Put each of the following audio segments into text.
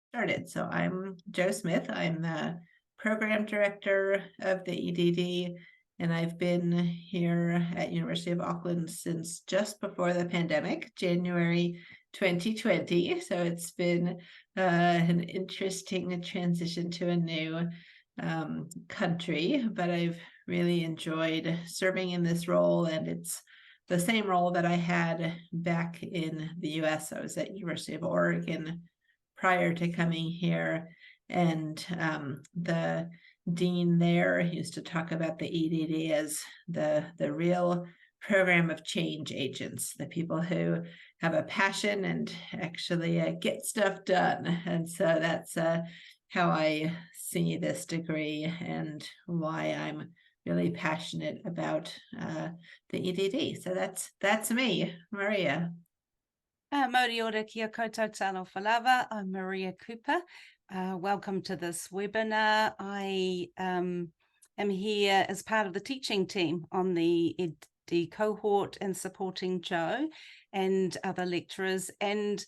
started. So I'm Jo Smith. I'm the program director of the EDD, and I've been here at University of Auckland since just before the pandemic, January 2020. So it's been an interesting transition to a new country, but I've really enjoyed serving in this role, and it's the same role that I had back in the US. I was at University of Oregon prior to coming here. And the dean there used to talk about the EDD as the real program of change agents, the people who have a passion and actually get stuff done. And so that's how I see this degree and why I'm really passionate about the EDD. So that's me, Maria. Mauri ora kia koutou talo whalawa. I'm Maria Cooper. Welcome to this webinar. I am here as part of the teaching team on the ED cohort and supporting Jo and other lecturers. And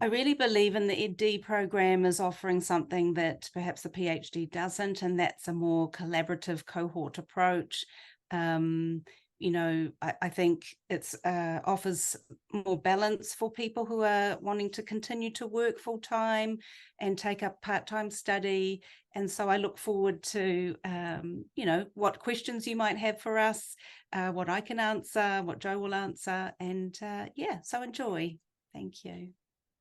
I really believe in the ED program as offering something that perhaps the PhD doesn't, and that's a more collaborative cohort approach. I think it offers more balance for people who are wanting to continue to work full time and take up part-time study. And so I look forward to, what questions you might have for us, what I can answer, what Jo will answer. And so enjoy. Thank you.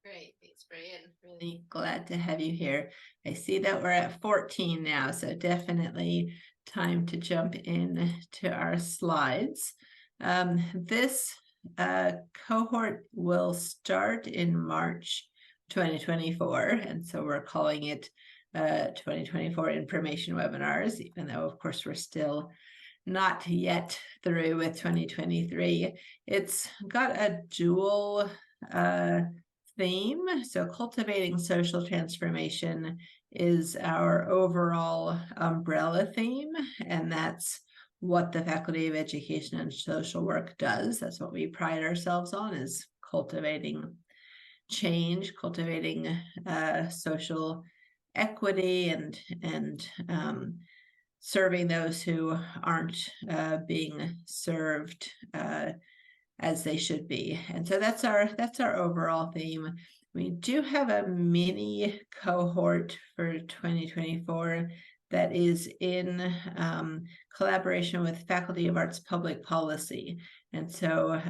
Great. Thanks, Brian. Really glad to have you here. I see that we're at 14 now, so definitely time to jump in to our slides. This cohort will start in March 2024, and so we're calling it 2024 information webinars, even though, of course, we're still not yet through with 2023. It's got a dual theme. So cultivating social transformation is our overall umbrella theme, and that's what the Faculty of Education and Social Work does. That's what we pride ourselves on, is cultivating change, cultivating social equity, and serving those who aren't being served as they should be. And so that's our overall theme. We do have a mini cohort for 2024 that is in collaboration with Faculty of Arts Public Policy. And so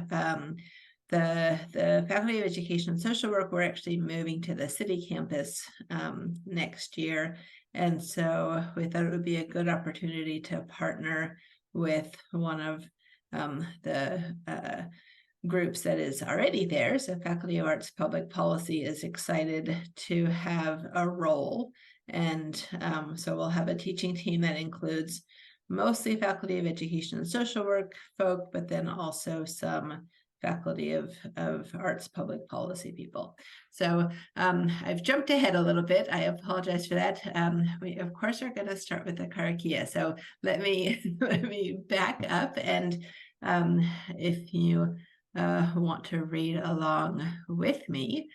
the Faculty of Education and Social Work, we're actually moving to the city campus next year. And so we thought it would be a good opportunity to partner with one of the groups that is already there. So Faculty of Arts Public Policy is excited to have a role. And so we'll have a teaching team that includes mostly Faculty of Education and Social Work folk, but then also some Faculty of Arts Public Policy people. So I've jumped ahead a little bit. I apologize for that. We of course are going to start with the karakia. So let me back up, and if you want to read along with me,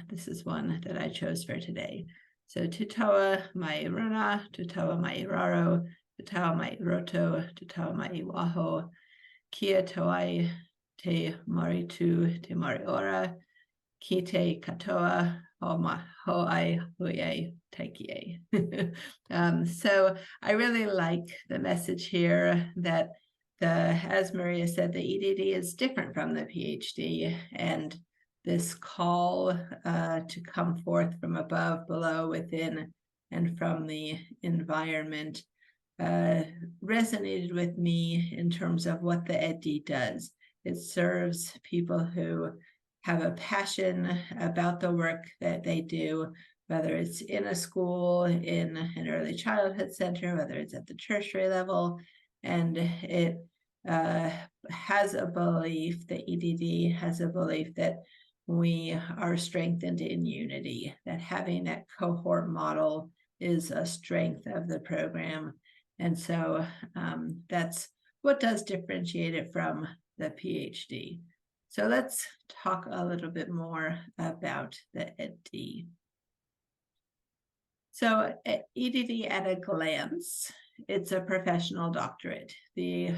this is one that I chose for today. So tutawa mai runa, tutawa mai raro, tutawa mai roto, tutawa mai waho, kia toai te maritu te mariora, ki te katoa hoai huie taikie. So I really like the message here that as Maria said, the EDD is different from the PhD, and this call to come forth from above, below, within, and from the environment resonated with me in terms of what the ED does. It serves people who have a passion about the work that they do, whether it's in a school, in an early childhood center, whether it's at the tertiary level. And it has a belief, the EDD has a belief that we are strengthened in unity, that having that cohort model is a strength of the program. And so that's what does differentiate it from the PhD. So let's talk a little bit more about the ED. So EDD at a glance, it's a professional doctorate. The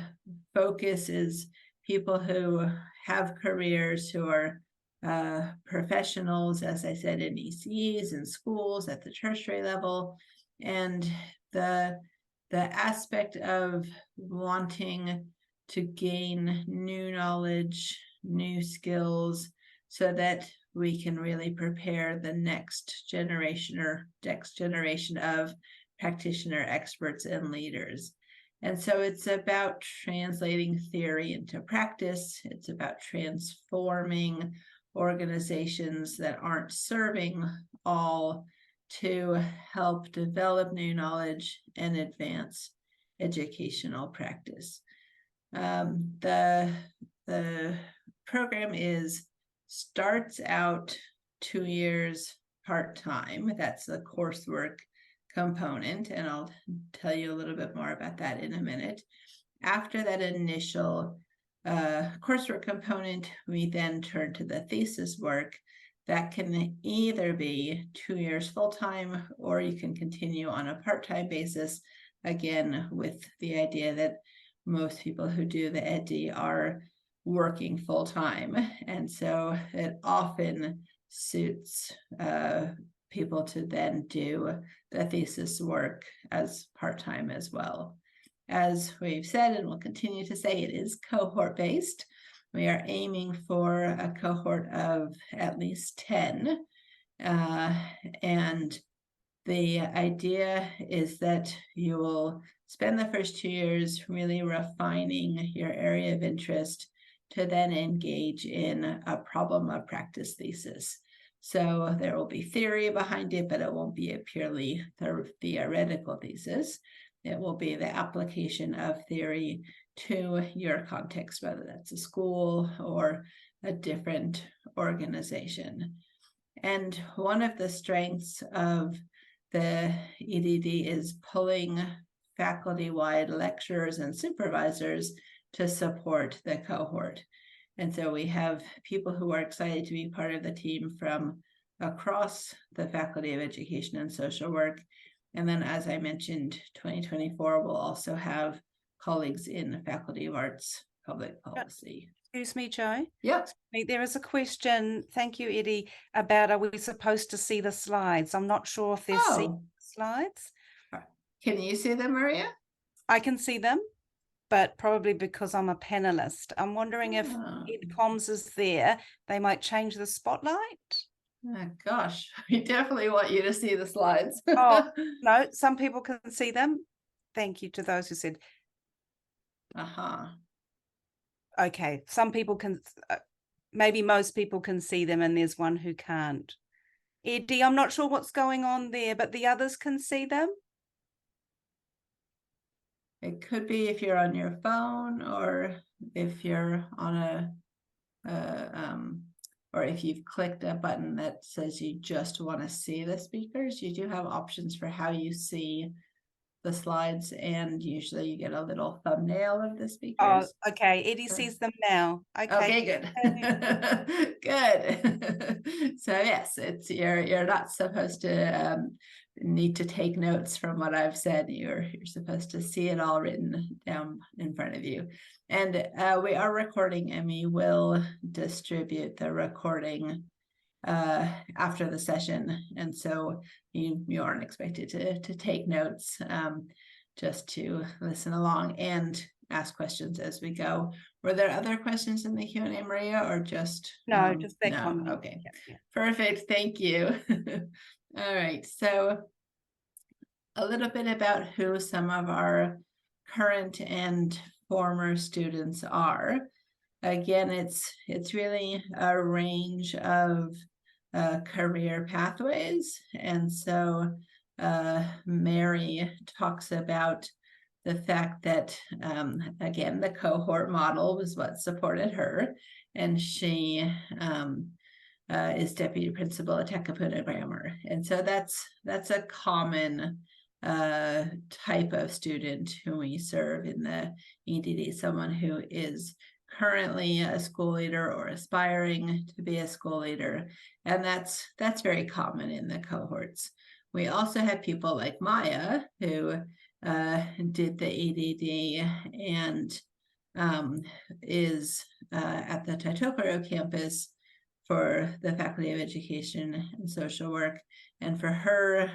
focus is people who have careers, who are professionals, as I said, in ECEs, in schools, at the tertiary level. And the aspect of wanting to gain new knowledge, new skills, so that we can really prepare the next generation of practitioner experts and leaders. And so it's about translating theory into practice. It's about transforming organizations that aren't serving all to help develop new knowledge and advance educational practice. The program starts out 2 years part-time. That's the coursework component, and I'll tell you a little bit more about that in a minute. After that initial coursework component, we then turn to the thesis work. That can either be 2 years full-time, or you can continue on a part-time basis, again, with the idea that most people who do the EdD are working full-time, and so it often suits people to then do the thesis work as part-time as well. As we've said, and we'll continue to say, it is cohort-based. We are aiming for a cohort of at least 10, and the idea is that you will spend the first 2 years really refining your area of interest to then engage in a problem of practice thesis. So there will be theory behind it, but it won't be a purely theoretical thesis. It will be the application of theory to your context, whether that's a school or a different organization. And one of the strengths of the EDD is pulling faculty-wide lecturers and supervisors to support the cohort. And so we have people who are excited to be part of the team from across the Faculty of Education and Social Work. And then, as I mentioned, 2024 will also have colleagues in the Faculty of Arts Public Policy. Excuse me, Jo. Yep. There is a question, thank you, Eddie, about are we supposed to see the slides? I'm not sure if there's slides. Can you see them, Maria? I can see them, but probably because I'm a panelist. I'm wondering if comms is there, they might change the spotlight. Oh, gosh, we definitely want you to see the slides. Oh, no, some people can see them. Thank you to those who said. Okay, some people can, maybe most people can see them and there's one who can't. Eddie, I'm not sure what's going on there, but the others can see them. It could be if you're on your phone, or if you're on or if you've clicked a button that says you just want to see the speakers. You do have options for how you see the slides, and usually you get a little thumbnail of the speakers. Oh, okay. Eddie sees them now. Okay, good. Good. So yes, you're not supposed to need to take notes from what I've said. You're supposed to see it all written down in front of you. And we are recording, and we will distribute the recording after the session, and so you aren't expected to take notes, just to listen along and ask questions as we go. Were there other questions in the Q&A, Maria, or just no, just that no? comment. Okay, yeah. Perfect, thank you. All right, so a little bit about who some of our current and former students are. Again, it's really a range of career pathways. And so Mary talks about the fact that, again, the cohort model was what supported her. And she is deputy principal at Takapuna Grammar. And so that's a common type of student who we serve in the EDD, someone who is currently a school leader or aspiring to be a school leader. And that's very common in the cohorts. we also have people like Maya who did the EDD and is at the Taitokoro campus for the Faculty of Education and Social Work. And for her,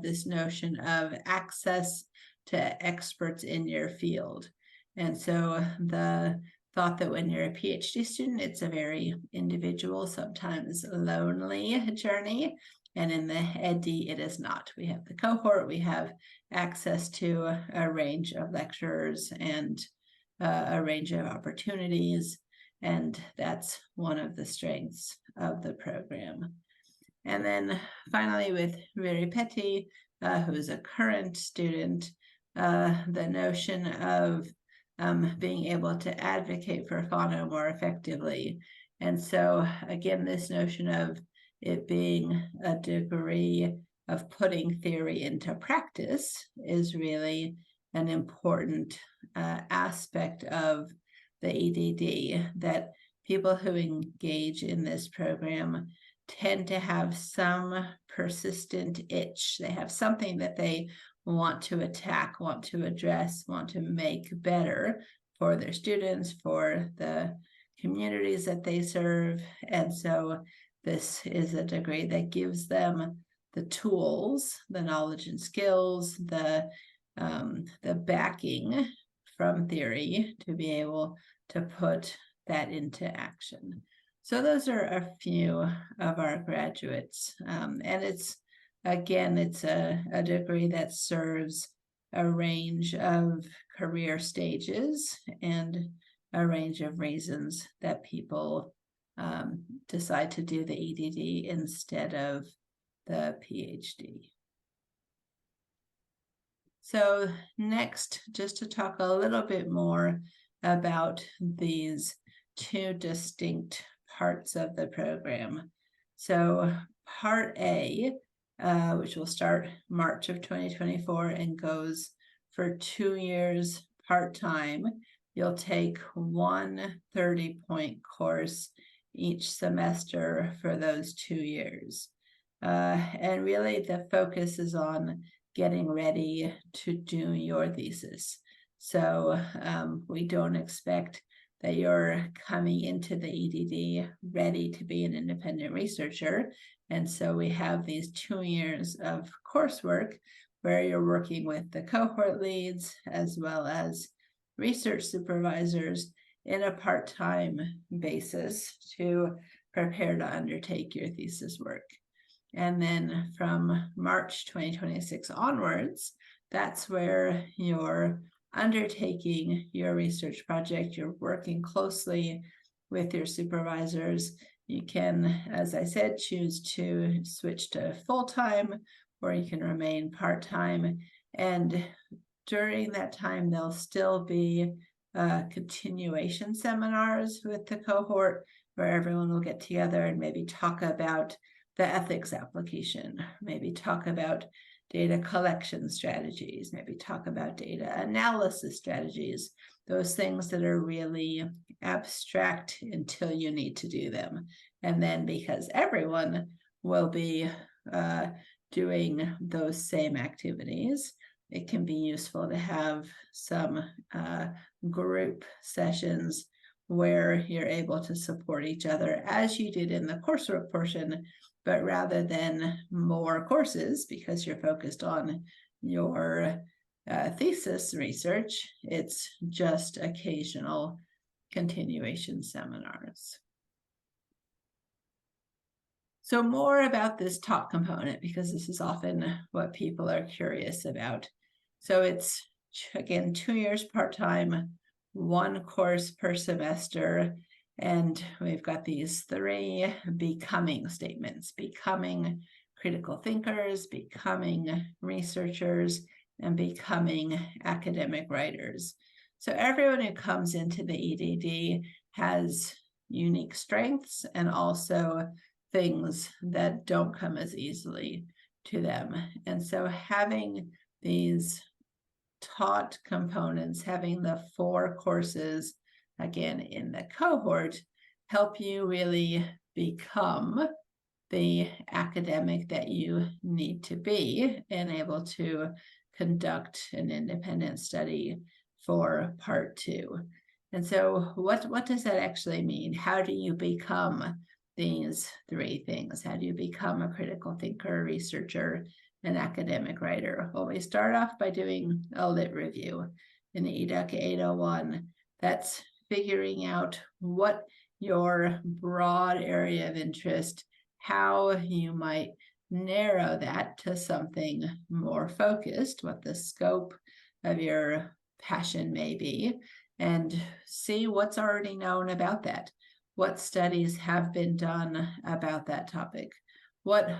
this notion of access to experts in your field. And so the thought that when you're a PhD student, it's a very individual, sometimes lonely journey. And in the ED, it is not. We have the cohort, we have access to a range of lecturers and a range of opportunities. And that's one of the strengths of the program. And then finally with Riri Petty, who is a current student, the notion of being able to advocate for whānau more effectively. And so again, this notion of it being a degree of putting theory into practice is really an important aspect of the EDD, that people who engage in this program tend to have some persistent itch. They have something that they want to attack, want to address, want to make better for their students, for the communities that they serve. And so this is a degree that gives them the tools, the knowledge and skills, the backing from theory to be able to put that into action. So those are a few of our graduates. And it's, again, it's a degree that serves a range of career stages and a range of reasons that people decide to do the EDD instead of the PhD. So next, just to talk a little bit more about these two distinct parts of the program. So part A, which will start March of 2024 and goes for 2 years part-time, you'll take one 30-point course each semester for those 2 years. And really the focus is on getting ready to do your thesis. So we don't expect that you're coming into the EDD ready to be an independent researcher. And so we have these 2 years of coursework where you're working with the cohort leads as well as research supervisors in a part-time basis to prepare to undertake your thesis work. And then from March 2026 onwards, that's where you're undertaking your research project. You're working closely with your supervisors. You can, as I said, choose to switch to full-time, or you can remain part-time. And during that time, there'll still be continuation seminars with the cohort where everyone will get together and maybe talk about the ethics application, maybe talk about data collection strategies, maybe talk about data analysis strategies, those things that are really abstract until you need to do them. And then because everyone will be doing those same activities, it can be useful to have some group sessions where you're able to support each other as you did in the coursework portion, but rather than more courses, because you're focused on your thesis research, it's just occasional continuation seminars. So more about this top component, because this is often what people are curious about. So it's, again, 2 years part-time, 1 course per semester, and we've got these 3 becoming statements: becoming critical thinkers, becoming researchers, and becoming academic writers. So everyone who comes into the EDD has unique strengths and also things that don't come as easily to them. And so having these taught components, having the 4 courses, again, in the cohort, help you really become the academic that you need to be and able to conduct an independent study for part 2. And so what does that actually mean? How do you become these 3 things? How do you become a critical thinker, researcher, an academic writer? Well, we start off by doing a lit review in the EDUC 801. That's figuring out what your broad area of interest, how you might narrow that to something more focused, what the scope of your passion may be, and see what's already known about that. What studies have been done about that topic? What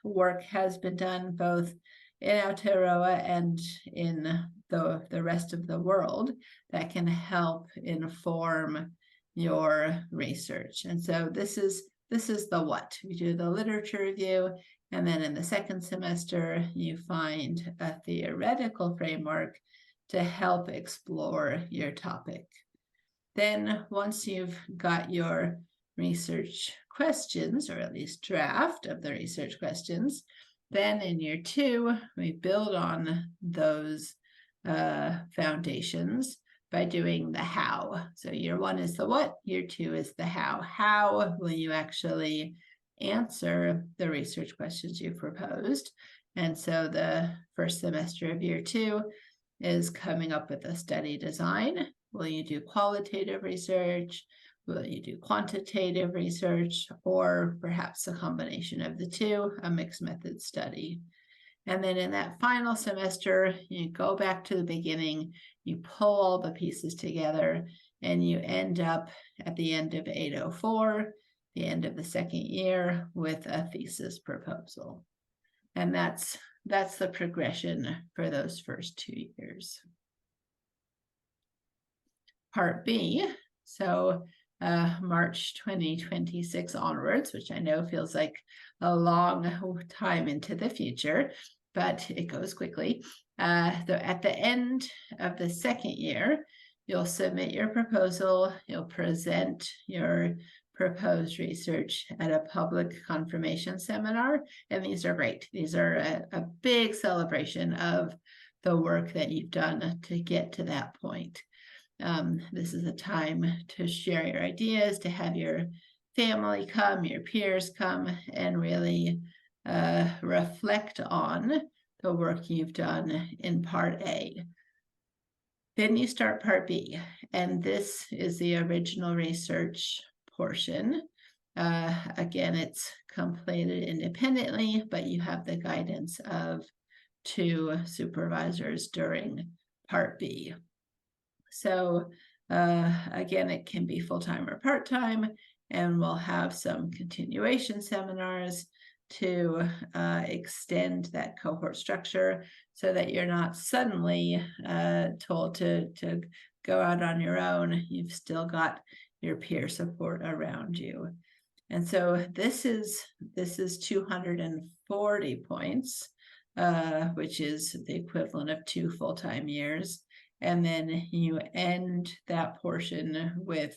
work has been done both in Aotearoa and in the rest of the world that can help inform your research? And so this is the what. You do the literature review, and then in the second semester, you find a theoretical framework to help explore your topic. Then once you've got your research questions, or at least draft of the research questions, then in year 2, we build on those foundations by doing the how. So year 1 is the what, year 2 is the how. How will you actually answer the research questions you proposed? And so the first semester of year 2 is coming up with a study design. Will you do qualitative research? Will you do quantitative research? Or perhaps a combination of the 2, a mixed method study? And then in that final semester, you go back to the beginning, you pull all the pieces together, and you end up at the end of 804, the end of the second year, with a thesis proposal. And that's the progression for those first 2 years. Part B, so March 2026 onwards, which I know feels like a long time into the future, but it goes quickly. At the end of the second year, you'll submit your proposal, you'll present your proposed research at a public confirmation seminar, and these are great. These are a big celebration of the work that you've done to get to that point. This is a time to share your ideas, to have your family come, your peers come, and really reflect on the work you've done in part A. Then you start part B, and this is the original research portion. Again, it's completed independently, but you have the guidance of 2 supervisors during part B. So again, it can be full-time or part-time, and we'll have some continuation seminars to extend that cohort structure so that you're not suddenly told to go out on your own. You've still got your peer support around you. And so this is 240 points, which is the equivalent of 2 full-time years. And then you end that portion with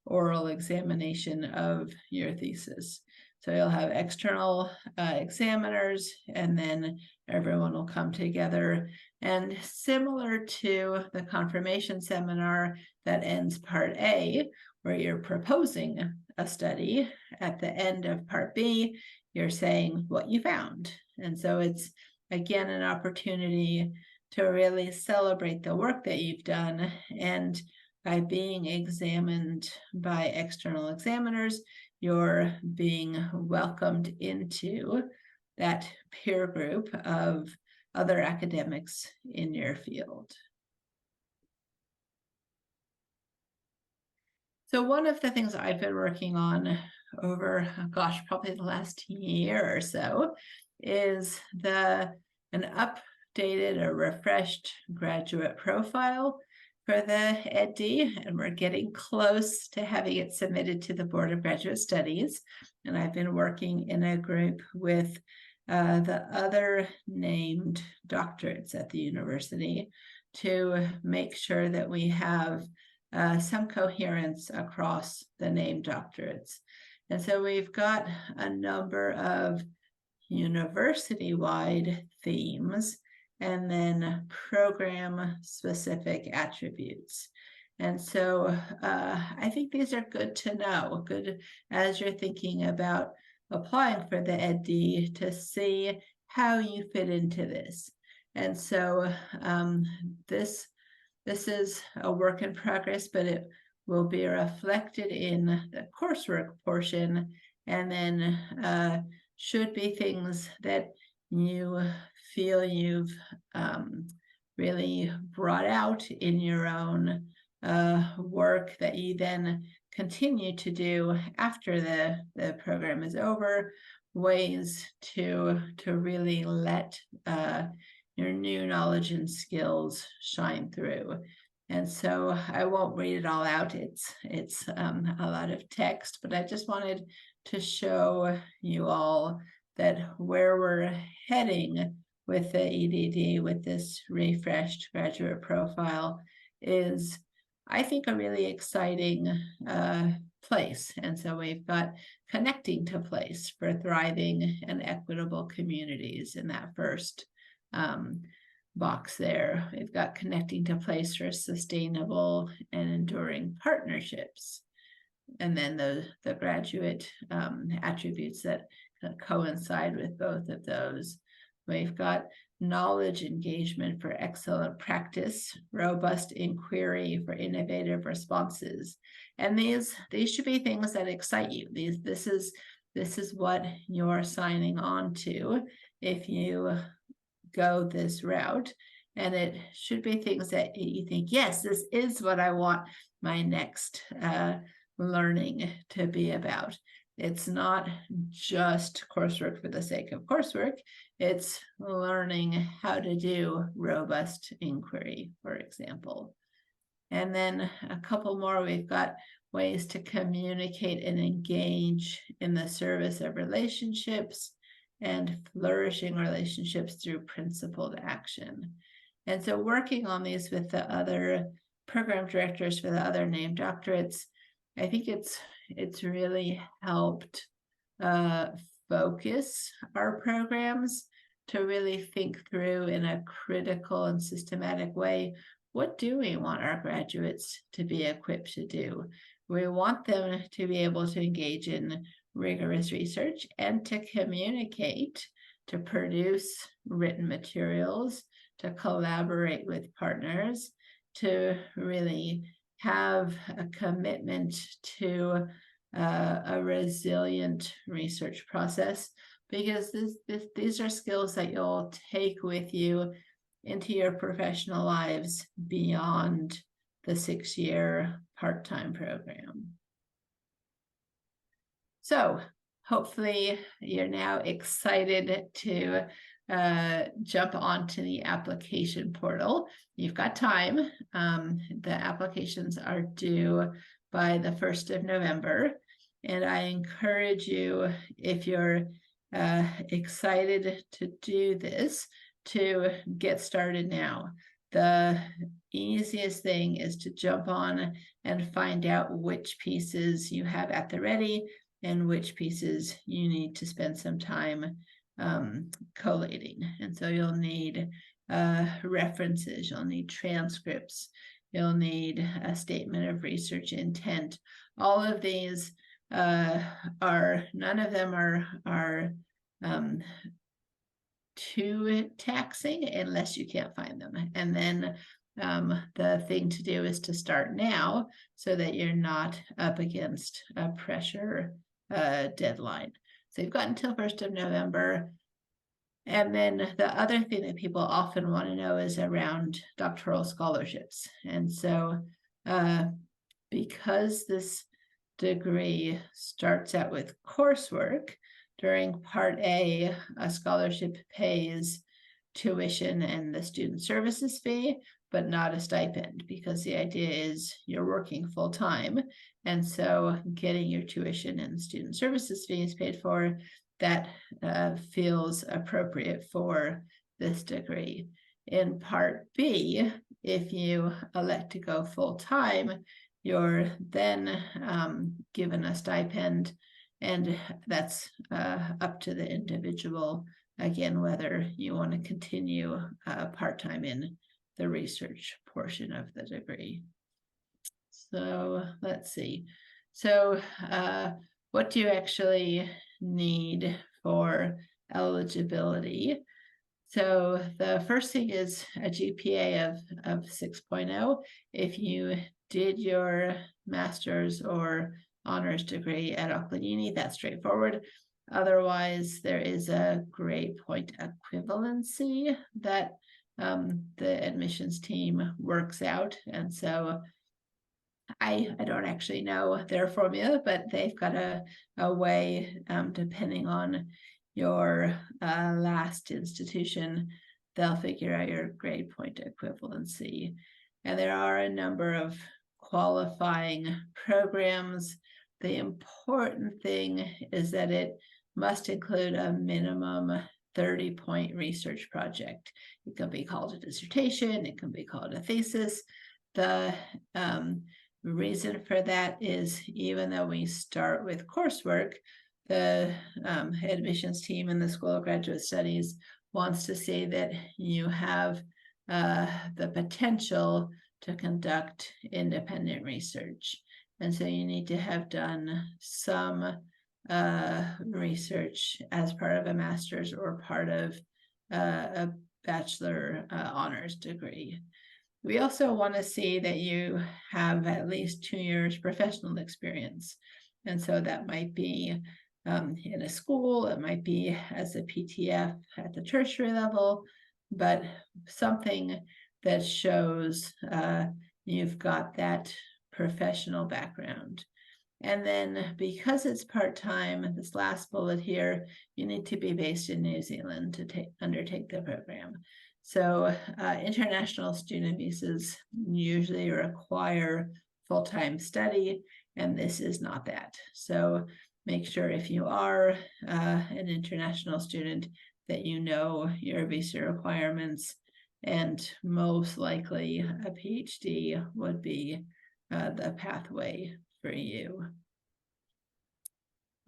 oral examination of your thesis. So you'll have external examiners, and then everyone will come together. And similar to the confirmation seminar that ends part A, where you're proposing a study, at the end of part B, you're saying what you found. And so it's, again, an opportunity to really celebrate the work that you've done. And by being examined by external examiners, you're being welcomed into that peer group of other academics in your field. So one of the things I've been working on over, gosh, probably the last year or so is an updated or refreshed graduate profile for the EdD, and we're getting close to having it submitted to the Board of Graduate Studies. And I've been working in a group with the other named doctorates at the university to make sure that we have some coherence across the named doctorates. And so we've got a number of university-wide themes and then program-specific attributes. And so I think these are good to know, good as you're thinking about applying for the EdD to see how you fit into this. And so this is a work in progress, but it will be reflected in the coursework portion, and then should be things that you feel you've really brought out in your own work that you then continue to do after the program is over, ways to really let your new knowledge and skills shine through. And so I won't read it all out. It's a lot of text, but I just wanted to show you all that where we're heading with the EDD, with this refreshed graduate profile, is, I think, a really exciting place. And so we've got connecting to place for thriving and equitable communities in that first box there. We've got connecting to place for sustainable and enduring partnerships. And then the graduate attributes that coincide with both of those. We've got knowledge engagement for excellent practice, robust inquiry for innovative responses. And these should be things that excite you. This is what you're signing on to if you go this route. And it should be things that you think, yes, this is what I want my next learning to be about. It's not just coursework for the sake of coursework. It's learning how to do robust inquiry, for example. And then a couple more, we've got ways to communicate and engage in the service of relationships and flourishing relationships through principled action. And so working on these with the other program directors for the other named doctorates, I think it's really helped focus our programs to really think through in a critical and systematic way, what do we want our graduates to be equipped to do? We want them to be able to engage in rigorous research and to communicate, to produce written materials, to collaborate with partners, to really have a commitment to a resilient research process, because these are skills that you'll take with you into your professional lives beyond the 6-year part-time program. So hopefully you're now excited to jump onto the application portal. You've got time. The applications are due by the 1st of November. And I encourage you, if you're excited to do this, to get started now. The easiest thing is to jump on and find out which pieces you have at the ready and which pieces you need to spend some time collating. And so you'll need references, you'll need transcripts, you'll need a statement of research intent. All of these none of them are too taxing unless you can't find them. And then the thing to do is to start now so that you're not up against a pressure deadline. So you've got until 1st of November. And then the other thing that people often want to know is around doctoral scholarships. And so because this degree starts out with coursework, during Part A, a scholarship pays tuition and the student services fee, but not a stipend, because the idea is you're working full time. And so getting your tuition and student services fees paid for, that feels appropriate for this degree. In Part B, if you elect to go full time, you're then given a stipend And that's up to the individual, again, whether you want to continue part-time in the research portion of the degree. So let's see. So what do you actually need for eligibility? So the first thing is a GPA of 6.0. If you did your master's or honors degree at Auckland Uni, that's straightforward. Otherwise, there is a grade point equivalency that the admissions team works out. And so I don't actually know their formula, but they've got a way, depending on your last institution, they'll figure out your grade point equivalency. And there are a number of qualifying programs. The important thing is that it must include a minimum 30-point research project. It can be called a dissertation, it can be called a thesis. The reason for that is, even though we start with coursework, the admissions team in the School of Graduate Studies wants to see that you have the potential to conduct independent research. And so you need to have done some research as part of a master's or part of a bachelor honors degree. We also want to see that you have at least 2 years professional experience. And so that might be in a school, it might be as a PTF at the tertiary level, but something that shows you've got that professional background. And then, because it's part-time, this last bullet here, you need to be based in New Zealand to undertake the program. So international student visas usually require full-time study, and this is not that. So make sure, if you are an international student, that you know your visa requirements, and most likely a PhD would be the pathway for you.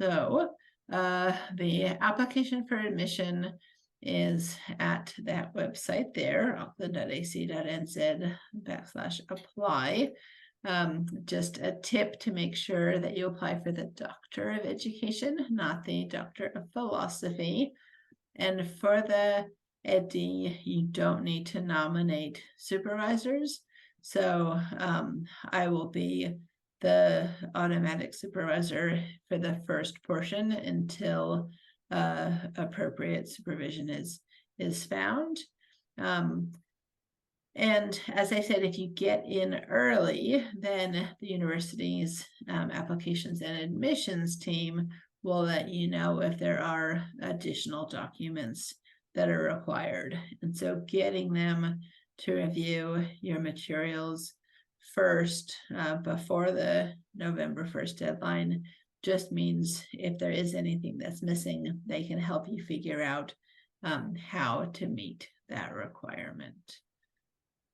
So the application for admission is at that website there, auckland.ac.nz/apply. Just a tip to make sure that you apply for the Doctor of Education, not the Doctor of Philosophy. And for the ED, you don't need to nominate supervisors. So I will be the automatic supervisor for the first portion until appropriate supervision is found. And as I said, if you get in early, then the university's applications and admissions team will let you know if there are additional documents that are required. And so getting them to review your materials first before the November 1st deadline just means if there is anything that's missing, they can help you figure out how to meet that requirement.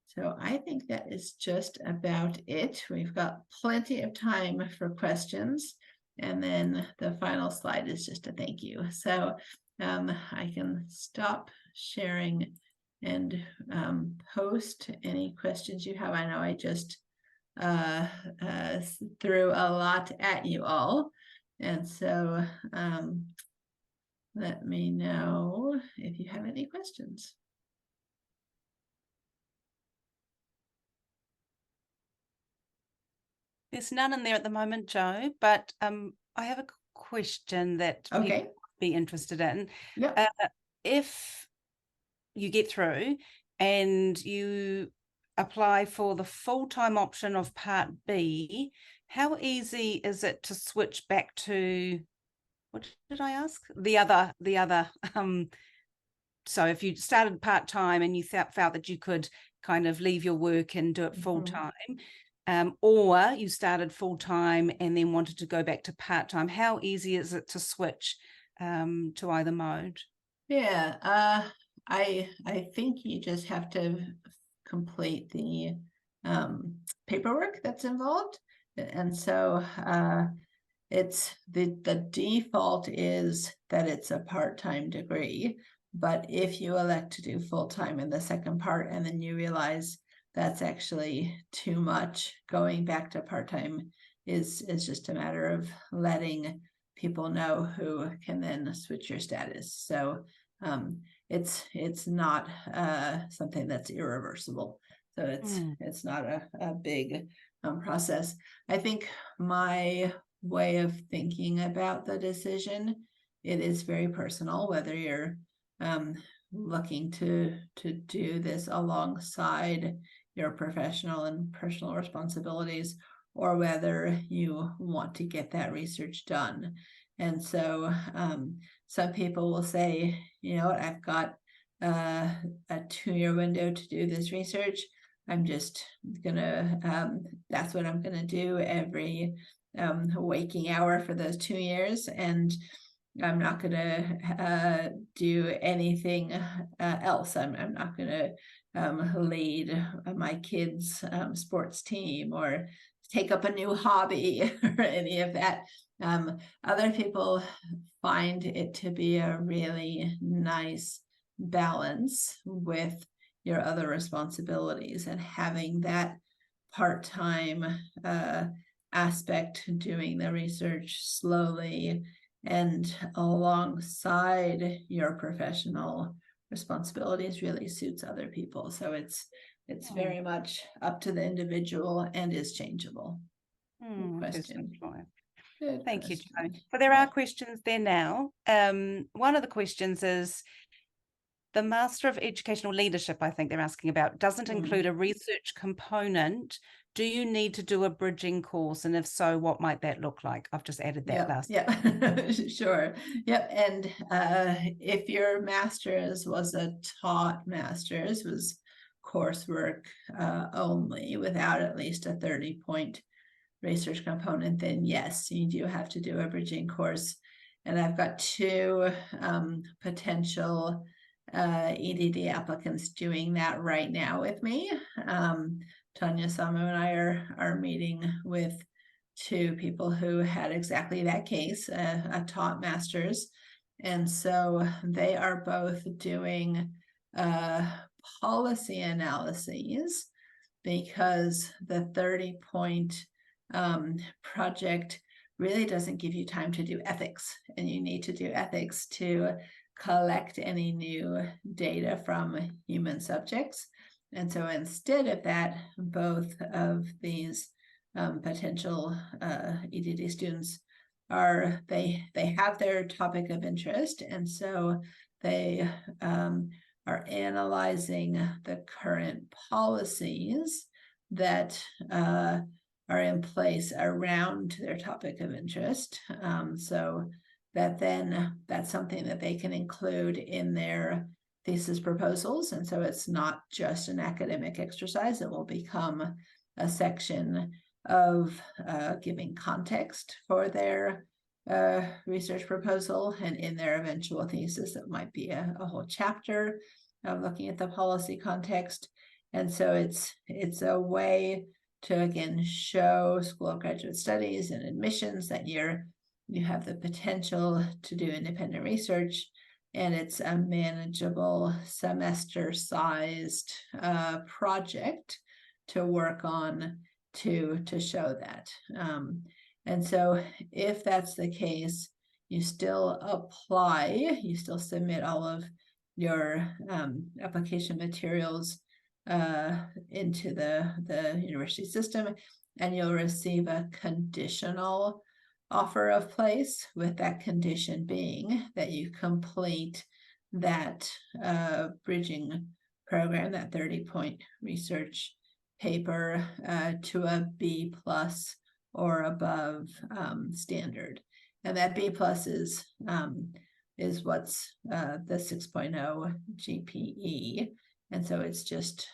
So I think that is just about it. We've got plenty of time for questions. And then the final slide is just a thank you. So I can stop sharing and post any questions you have. I know I just threw a lot at you all. And so let me know if you have any questions. There's none in there at the moment, Joe, but I have a question that people would be interested in. Yeah. If you get through and you apply for the full-time option of Part B, how easy is it to switch back to, what did I ask? The other so if you started part-time and you felt that you could kind of leave your work and do it full-time, or you started full-time and then wanted to go back to part-time, how easy is it to switch to either mode? Yeah, I think you just have to complete the paperwork that's involved. And so it's the default is that it's a part-time degree, but if you elect to do full-time in the second part and then you realize that's actually too much, going back to part-time is just a matter of letting people know who can then switch your status. So it's not something that's irreversible. So it's not a big process. I think my way of thinking about the decision, it is very personal, whether you're looking to do this alongside your professional and personal responsibilities, or whether you want to get that research done. And so some people will say, you know what, I've got a 2-year window to do this research. I'm just gonna, that's what I'm gonna do every waking hour for those 2 years, and I'm not gonna do anything else. I'm not gonna lead my kids' sports team or take up a new hobby or any of that. Other people find it to be a really nice balance with your other responsibilities, and having that part-time aspect, doing the research slowly and alongside your professional responsibilities really suits other people. So it's very much up to the individual and is changeable. Good question. Good Thank you, question. Jo. So there are questions there now. One of the questions is the Master of Educational Leadership, I think they're asking about, doesn't include a research component. Do you need to do a bridging course? And if so, what might that look like? I've just added that last. Yeah, sure. Yep. And if your master's was a taught master's, was coursework only without at least a 30-point research component, then yes, you do have to do a bridging course. And I've got 2 potential EDD applicants doing that right now with me. Tanya Samu and I are meeting with 2 people who had exactly that case, a taught master's. And so they are both doing policy analyses, because the 30-point project really doesn't give you time to do ethics, and you need to do ethics to collect any new data from human subjects. And so instead of that, both of these potential EDD students they have their topic of interest, and so they are analyzing the current policies that are in place around their topic of interest. So that's something that they can include in their thesis proposals. And so it's not just an academic exercise, it will become a section of giving context for their research proposal, and in their eventual thesis that might be a whole chapter looking at the policy context. And so it's a way to again show School of Graduate Studies and admissions that you have the potential to do independent research, and it's a manageable semester-sized project to work on to show that. And so if that's the case, you still apply, you still submit all of your application materials into the university system, and you'll receive a conditional offer of place, with that condition being that you complete that bridging program, that 30-point research paper to a B+ or above standard. And that B+ is what's the 6.0 GPE. And so it's just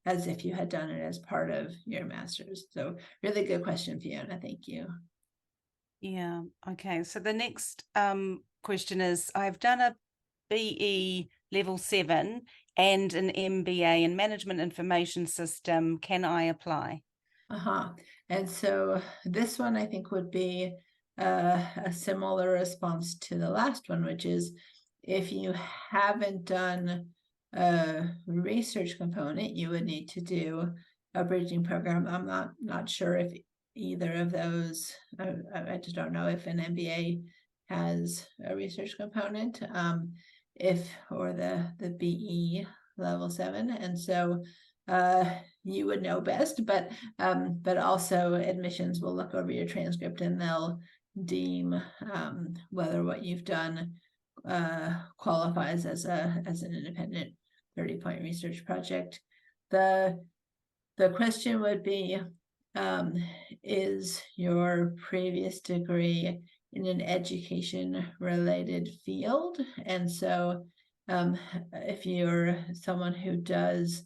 as if you had done it as part of your master's. So really good question, Fiona. Thank you. Yeah. Okay. So the next question is, I've done a BE level 7 and an MBA in Management Information System. Can I apply? And so this one I think would be a similar response to the last one, which is if you haven't done a research component, you would need to do a bridging program. I'm not sure if either of those, I just don't know if an MBA has a research component, or the BE level 7. And so you would know best, but also admissions will look over your transcript and they'll deem whether what you've done qualifies as an independent 30-point research project. The question would be, is your previous degree in an education related field? And so if you're someone who does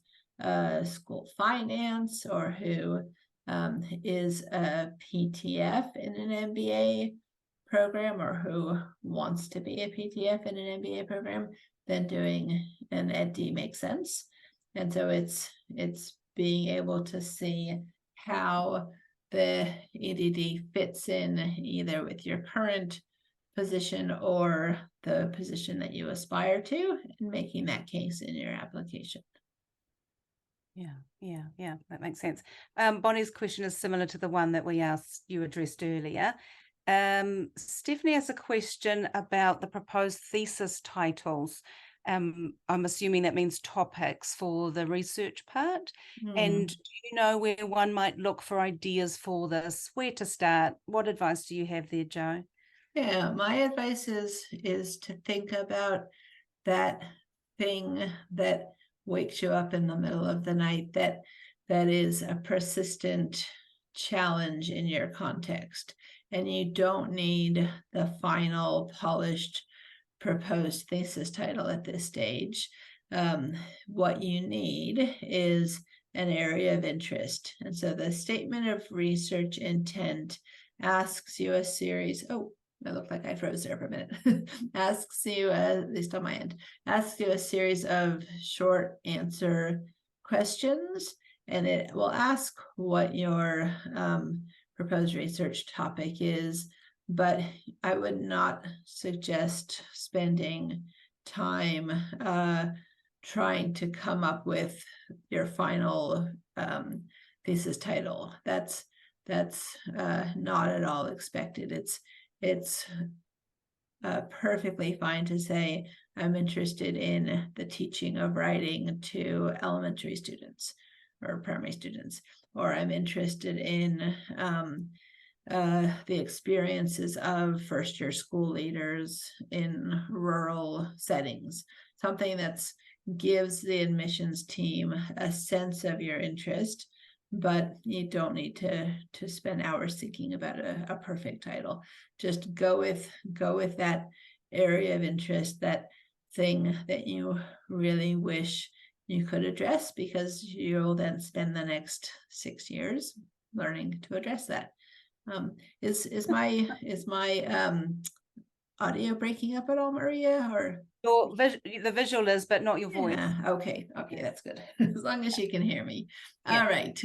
school finance, or who is a PTF in an MBA program, or who wants to be a PTF in an MBA program, then doing an EdD makes sense. And so it's being able to see how the EDD fits in either with your current position or the position that you aspire to, and making that case in your application. Yeah, that makes sense. Bonnie's question is similar to the one that you addressed earlier. Stephanie has a question about the proposed thesis titles. I'm assuming that means topics for the research part. And do you know where one might look for ideas for this? Where to start? What advice do you have there, Jo? Yeah, my advice is to think about that thing that wakes you up in the middle of the night, that is a persistent challenge in your context. And you don't need the final polished proposed thesis title at this stage. What you need is an area of interest. And so the statement of research intent asks you a series, it looked like I froze there for a minute. Asks you, at least on my end, asks you a series of short answer questions, and it will ask what your proposed research topic is. But I would not suggest spending time trying to come up with your final thesis title. That's not at all expected. It's perfectly fine to say, I'm interested in the teaching of writing to elementary students or primary students, or I'm interested in the experiences of first-year school leaders in rural settings. Something that gives the admissions team a sense of your interest, but you don't need to spend hours thinking about a perfect title. Just go with that area of interest, that thing that you really wish you could address, because you'll then spend the next 6 years learning to address that. Is my audio breaking up at all, Maria? Or the visual is, but not your voice. Okay, that's good. As long as you can hear me. Yeah. All right.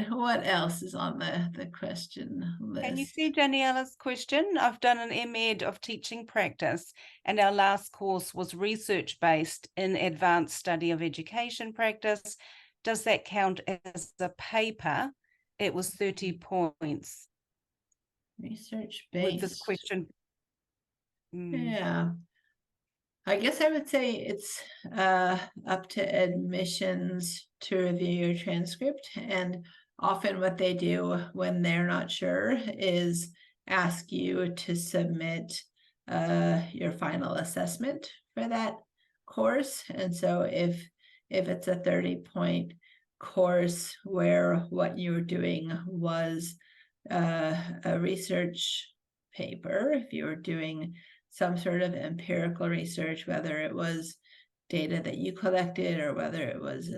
What else is on the question list? Can you see Daniela's question? I've done an MEd of teaching practice, and our last course was research based in advanced study of education practice. Does that count as a paper? It was 30 points. Research based. With this question. Yeah. I guess I would say it's up to admissions to review your transcript. And often what they do when they're not sure is ask you to submit your final assessment for that course. And so if it's a 30-point course where what you were doing was a research paper, if you were doing some sort of empirical research, whether it was data that you collected or whether it was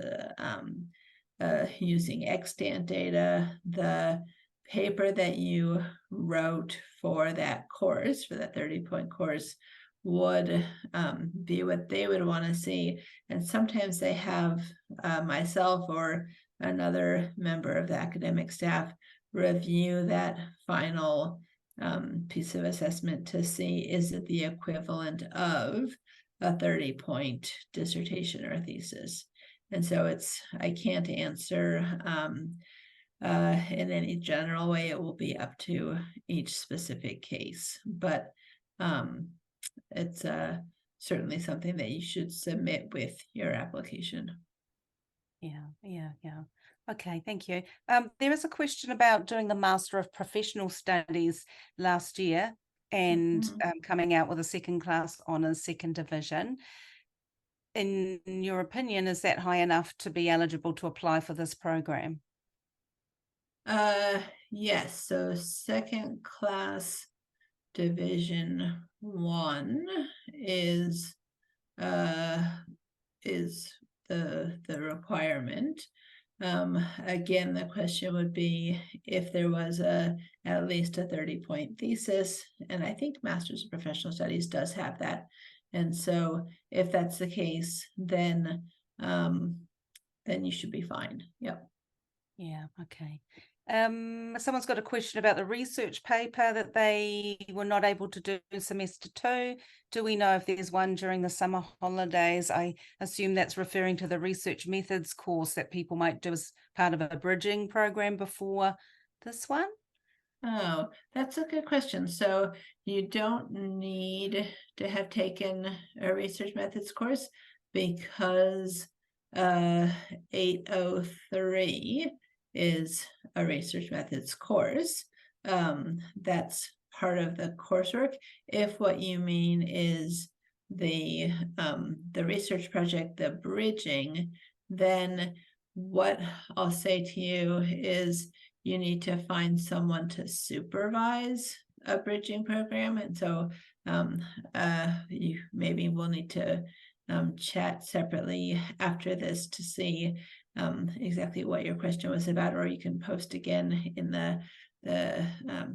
using extant data, the paper that you wrote for that course, for that 30-point course, would be what they would want to see. And sometimes they have myself or another member of the academic staff review that final piece of assessment to see, is it the equivalent of a 30-point dissertation or thesis? And so I can't answer in any general way. It will be up to each specific case, but it's certainly something that you should submit with your application. Yeah. Okay, thank you. There is a question about doing the Master of Professional Studies last year and coming out with a second class honours, second division. In your opinion, is that high enough to be eligible to apply for this program? Yes. So second class division 1 is the requirement. Again, the question would be if there was at least a 30-point thesis, and I think Masters of Professional Studies does have that. And so if that's the case, then you should be fine. Yep. Yeah, okay. Someone's got a question about the research paper that they were not able to do semester 2. Do we know if there's one during the summer holidays? I assume that's referring to the research methods course that people might do as part of a bridging program before this one. Oh, that's a good question. So you don't need to have taken a research methods course because 803 is a research methods course. That's part of the coursework. If what you mean is the research project, the bridging, then what I'll say to you is you need to find someone to supervise a bridging program. And so you maybe will need to chat separately after this to see exactly what your question was about, or you can post again in the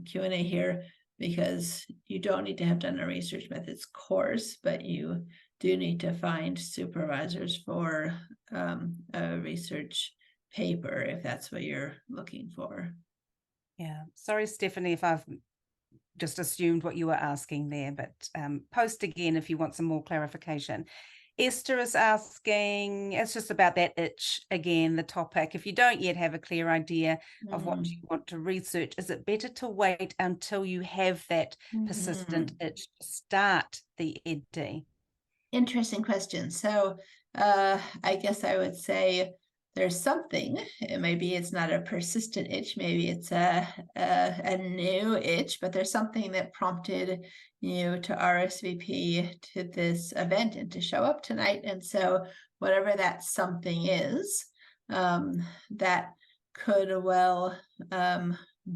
Q&A here, because you don't need to have done a research methods course, but you do need to find supervisors for a research paper if that's what you're looking for. Yeah, sorry, Stephanie, if I've just assumed what you were asking there, but post again if you want some more clarification. Esther is asking, it's just about that itch again, the topic. If you don't yet have a clear idea of what you want to research, is it better to wait until you have that persistent itch to start the EdD? Interesting question. So I guess I would say there's something. Maybe it's not a persistent itch, maybe it's a new itch, but there's something that prompted you to RSVP to this event and to show up tonight. And so whatever that something is, that could well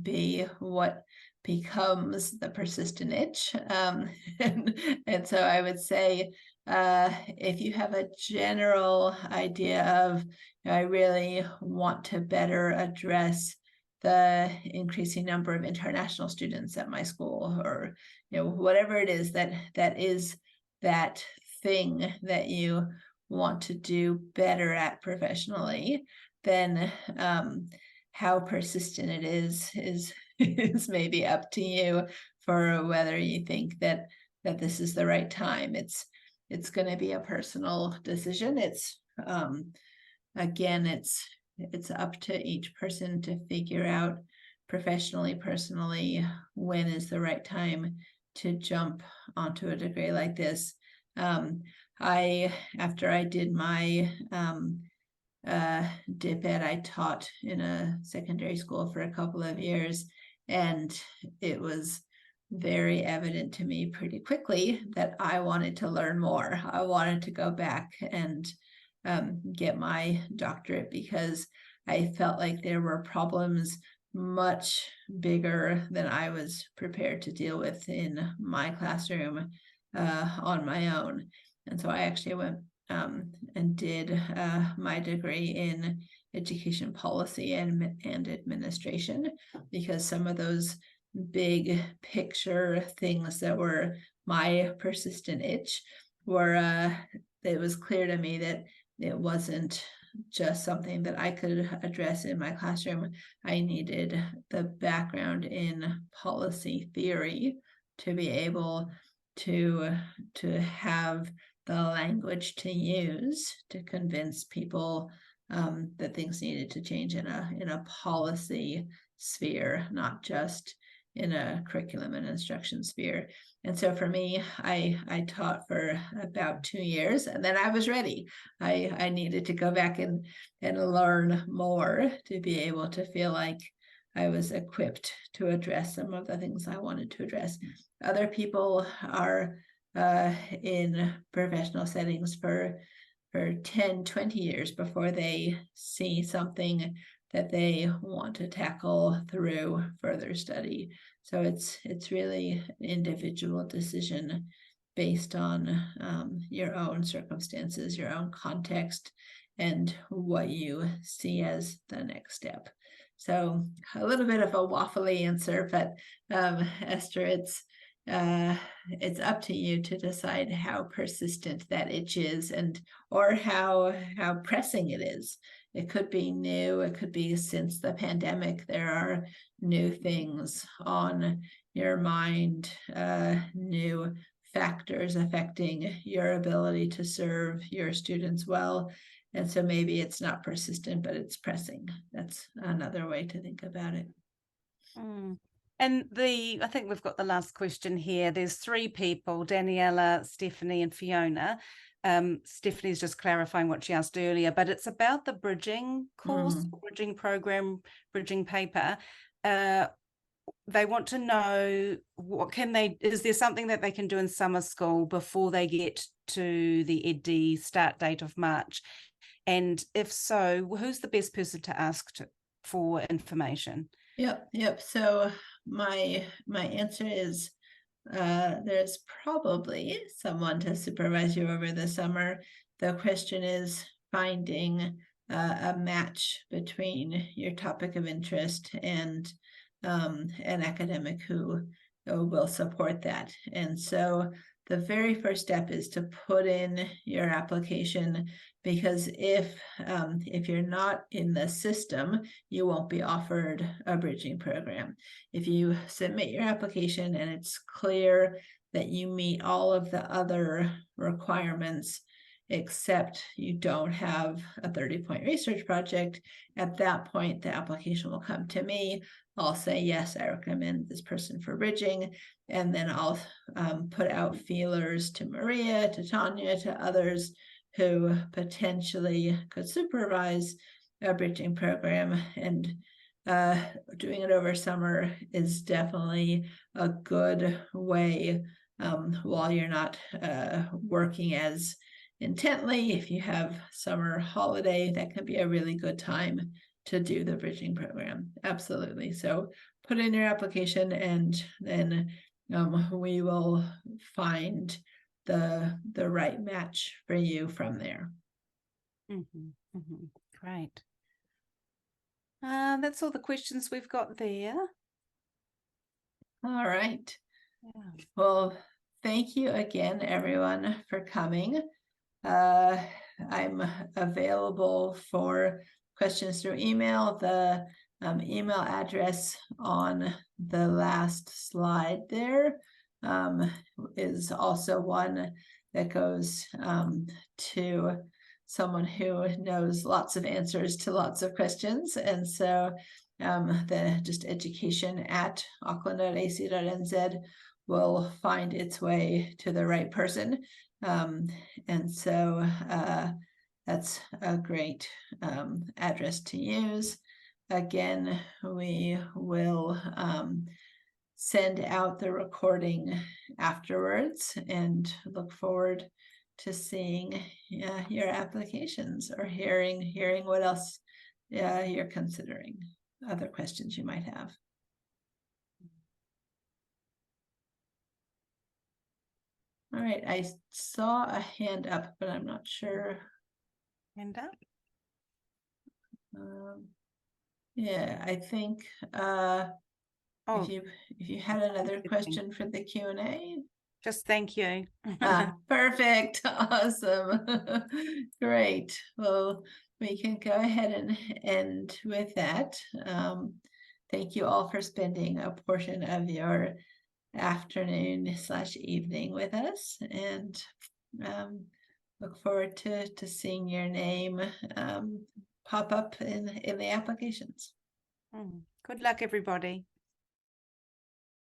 be what becomes the persistent itch. And so I would say if you have a general idea of, I really want to better address the increasing number of international students at my school, or whatever it is that is that thing that you want to do better at professionally, then how persistent it is maybe up to you for whether you think that this is the right time. It's going to be a personal decision. It's again, it's up to each person to figure out professionally, personally, when is the right time to jump onto a degree like this. After I did my dip ed, I taught in a secondary school for a couple of years, and it was very evident to me pretty quickly that I wanted to learn more. I wanted to go back and get my doctorate, because I felt like there were problems much bigger than I was prepared to deal with in my classroom on my own. And so I actually went and did my degree in education policy and administration, because some of those big picture things that were my persistent itch were it was clear to me that it wasn't just something that I could address in my classroom. I needed the background in policy theory to be able to have the language to use to convince people that things needed to change in a policy sphere, not just in a curriculum and instruction sphere. And so for me, I taught for about 2 years, and then I was ready. I needed to go back and learn more to be able to feel like I was equipped to address some of the things I wanted to address. Other people are in professional settings for 10, 20 years before they see something that they want to tackle through further study. So it's really an individual decision based on your own circumstances, your own context, and what you see as the next step. So a little bit of a waffly answer, but Esther, it's up to you to decide how persistent that itch is, and or how pressing it is. It could be new, it could be since the pandemic there are new things on your mind, new factors affecting your ability to serve your students well. And so maybe it's not persistent, but it's pressing. That's another way to think about it. And I think we've got the last question here. There's 3 people, Daniela, Stephanie, and Fiona. Stephanie's just clarifying what she asked earlier, but it's about the bridging course, bridging program, bridging paper. They want to know is there something that they can do in summer school before they get to the EdD start date of March? And if so, who's the best person to ask for information? Yep. So my answer is there's probably someone to supervise you over the summer. The question is finding a match between your topic of interest and an academic who will support that. And so the very first step is to put in your application, because if you're not in the system, you won't be offered a bridging program. If you submit your application and it's clear that you meet all of the other requirements, except you don't have a 30-point research project, at that point, the application will come to me. I'll say, yes, I recommend this person for bridging. And then I'll put out feelers to Maria, to Tanya, to others who potentially could supervise a bridging program. And doing it over summer is definitely a good way while you're not working as intently. If you have summer holiday, that can be a really good time to do the bridging program. Absolutely. So put in your application, and then we will find the right match for you from there. Great. That's all the questions we've got there. All right. Yeah. Well, thank you again, everyone, for coming. I'm available for questions through email. The email address on the last slide there is also one that goes to someone who knows lots of answers to lots of questions. And so the just education@auckland.ac.nz will find its way to the right person. And so that's a great address to use. Again, we will send out the recording afterwards, and look forward to seeing your applications, or hearing what else you're considering, other questions you might have. All right, I saw a hand up, but I'm not sure. Hand up? Yeah, I think if you had another question for the Q&A. Just thank you. Perfect. Awesome. Great. Well, we can go ahead and end with that. Thank you all for spending a portion of your afternoon/evening with us, and look forward to seeing your name pop up in the applications. Good luck, everybody.